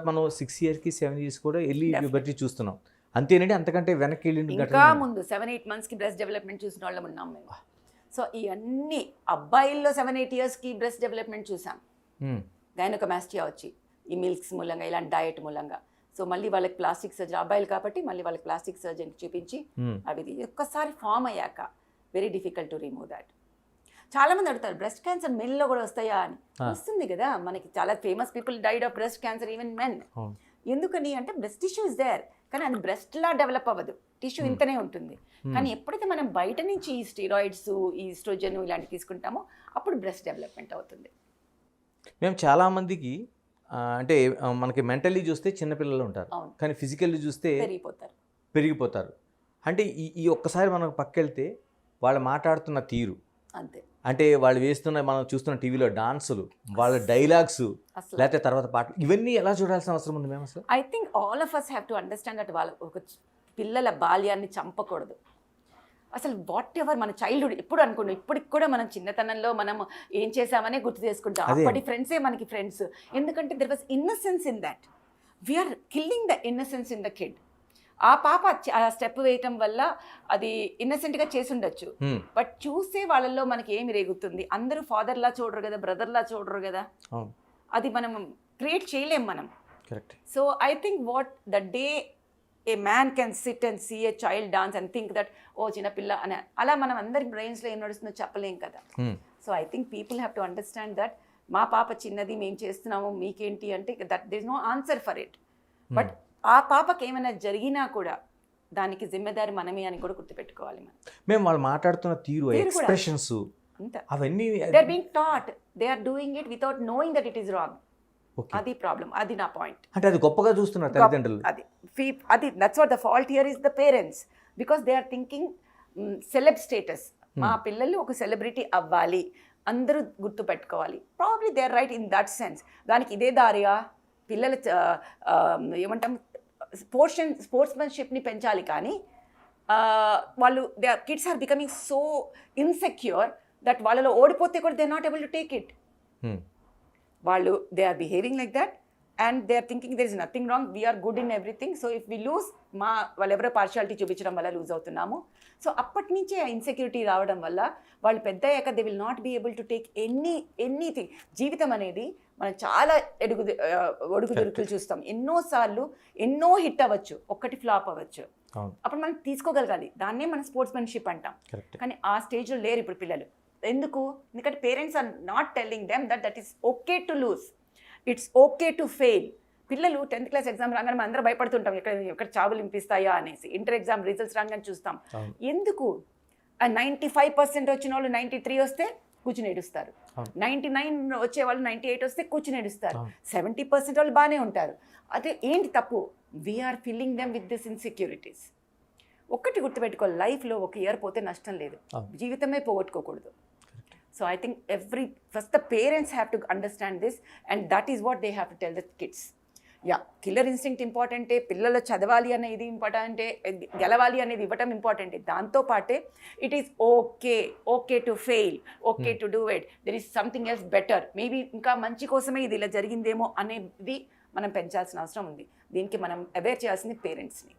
మనం 6 ఇయర్స్కి 7 ఇయర్స్ కూడా వెళ్ళి ప్యూబర్టీ చూస్తున్నాం అంతేనండి, అంతకంటే వెనక్కి వెళ్ళిన ఇంకా ముందు 7-8 మంత్స్కి బ్రెస్ట్ డెవలప్మెంట్ చూసిన వాళ్ళం ఉన్నాం మేము. సో ఇవన్నీ అబ్బాయిల్లో 7-8 ఇయర్స్కి బ్రెస్ట్ డెవలప్మెంట్ చూసాం, గైనకోమాస్టియా వచ్చి ఈ మిల్క్స్ మూలంగా ఇలాంటి డయట్ మూలంగా. సో మళ్ళీ వాళ్ళకి ప్లాస్టిక్ సర్జరీ, అబ్బాయిలు కాబట్టి మళ్ళీ వాళ్ళకి ప్లాస్టిక్ సర్జరీకి చూపించి అవి ఒక్కసారి ఫామ్ అయ్యాక very difficult to remove that. చాలా మంది అడుగుతారు బ్రెస్ట్ క్యాన్సర్ మెన్లో కూడా వస్తాయా అని. వస్తుంది కదా, మనకి చాలా famous people died of breast cancer even men. ఎందుకని అంటే బ్రెస్ట్ టిష్యూ ఇస్ దేర్, కానీ అది బ్రెస్ట్లా డెవలప్ అవ్వదు, టిష్యూ ఇంతనే ఉంటుంది. కానీ ఎప్పుడైతే మనం బయట నుంచి ఈ స్టీరాయిడ్స్, ఈ ఈస్ట్రోజన్ ఇలాంటివి తీసుకుంటామో అప్పుడు బ్రెస్ట్ డెవలప్మెంట్ అవుతుంది. మేము చాలామందికి అంటే మనకి మెంటల్లీ చూస్తే చిన్నపిల్లలు ఉంటారు, కానీ ఫిజికల్లీ చూస్తే పెరిగిపోతారు. అంటే ఈ ఒక్కసారి మనం పక్కెళ్తే వాళ్ళు మాట్లాడుతున్న తీరు అంతే, అంటే వాళ్ళు వేస్తున్న మనం చూస్తున్న టీవీలో డాన్సులు, వాళ్ళ డైలాగ్స్, లేకపోతే తర్వాత పాటలు, ఇవన్నీ ఎలా చూడాల్సిన అవసరం ఉంది మేము అసలు? I think all of us have to understand that వాళ్ళ ఒక పిల్లల బాల్యాన్ని చంపకూడదు. అసలు వాట్ ఎవర్ మన చైల్డ్హుడ్ ఎప్పుడు అనుకోండి, ఇప్పటికి కూడా మనం చిన్నతనంలో మనం ఏం చేసామనే గుర్తు చేసుకుంటాం. అప్పటి ఫ్రెండ్సే మనకి ఫ్రెండ్స్, ఎందుకంటే there was innocence in that. We're killing the innocence in the kid. ఆ పాప ఆ స్టెప్ వేయటం వల్ల అది ఇన్నసెంట్గా చేసి ఉండొచ్చు, బట్ చూసే వాళ్ళల్లో మనకి ఏమి రేగుతుంది, అందరూ ఫాదర్లా చూడరు కదా, బ్రదర్లా చూడరు కదా, అది మనం క్రియేట్ చేయలేం మనం. So I think what the day a man can sit and see a child dance and think that oh చిన్నపిల్ల అని, అలా మనం అందరి బ్రెయిన్స్లో ఏం నడుస్తుందో చెప్పలేం కదా. So I think people have to understand that మా పాప చిన్నది, మేము చేస్తున్నాము, మీకేంటి అంటే that this no answer for it. But ఆ పాపకి ఏమైనా జరిగినా కూడా దానికి జిమ్మెదారి మనమే అని కూడా గుర్తుపెట్టుకోవాలి. మేము వాళ్ళు మాట్లాడుతున్న తీరు, ఎక్స్ప్రెషన్స్, అవన్నీ they are being taught, they are doing it without knowing that it is wrong. అది ప్రాబ్లం, అది నా పాయింట్. అంటే అది గొప్పగా చూస్తున్నారు తల్లిదండ్రులు. అది that's what the fault here is the parents, because they are thinking celeb status. మా పిల్లలు ఒక సెలబ్రిటీ అవ్వాలి, అందరూ గుర్తుపెట్టుకోవాలి. Probably they are right in that sense. దానికి ఇదే దారిగా పిల్లల ఏమంటాం స్పోర్ట్స్మెన్షిప్ని పెంచాలి, కానీ వాళ్ళు kids are becoming so insecure that వాళ్ళలో ఓడిపోతే కూడా they are not able to take it. వాళ్ళు they are behaving like that and they are thinking there is nothing wrong, we're good in everything. So if we lose, వాళ్ళు ఎవరో partiality చూపించడం వల్ల loose అవుతున్నాము. So అప్పటి నుంచే ఆ insecurity రావడం వల్ల వాళ్ళు పెద్ద అయ్యాక they will not be able to take anything. జీవితం అనేది మనం చాలా ఒడుగుదొడుకులు చూస్తాం, ఎన్నోసార్లు ఎన్నో హిట్ అవ్వచ్చు, ఒక్కటి ఫ్లాప్ అవ్వచ్చు, అప్పుడు మనం తీసుకోగలగాలి. దాన్నే మనం స్పోర్ట్స్మెన్షిప్ అంటాం. కానీ ఆ స్టేజ్లో లేరు ఇప్పుడు పిల్లలు. ఎందుకు? ఎందుకంటే parents are not telling them that is okay to lose, it's okay to fail. పిల్లలు 10th క్లాస్ ఎగ్జామ్ రాగానే మనం అందరూ భయపడుతుంటాం, ఎక్కడ చావులు ఇంపిస్తాయా అనేసి. ఇంటర్ ఎగ్జామ్ రిజల్ట్స్ రాగానే చూస్తాం. ఎందుకు? 95% వచ్చిన వాళ్ళు 93 వస్తే కూర్చుని ఏడుస్తారు, 99 వచ్చే వాళ్ళు 98 వస్తే కూర్చుని ఏడుస్తారు, 70% వాళ్ళు బాగానే ఉంటారు. అదే ఏంటి తప్పు? We're filling them with this insecurities. ఒక్కటి గుర్తుపెట్టుకోవాలి, లైఫ్లో ఒక ఇయర్ పోతే నష్టం లేదు, జీవితమే పోగొట్టుకోకూడదు. So I think first the parents have to understand this, and that is what they have to tell the kids. Yeah, killer instinct important, పిల్లలు చదవాలి అనేది ఇంపార్టెంట్, గెలవాలి అనేది ఇవ్వటం ఇంపార్టెంట్. దాంతో పాటే it is okay to fail, okay to do it, there is something else better, maybe ఇంకా మంచి కోసమే ఇది ఇలా జరిగిందేమో అనేది మనం పెంచాల్సిన అవసరం ఉంది. దీనికి మనం అవేర్ చేయాల్సింది పేరెంట్స్ని.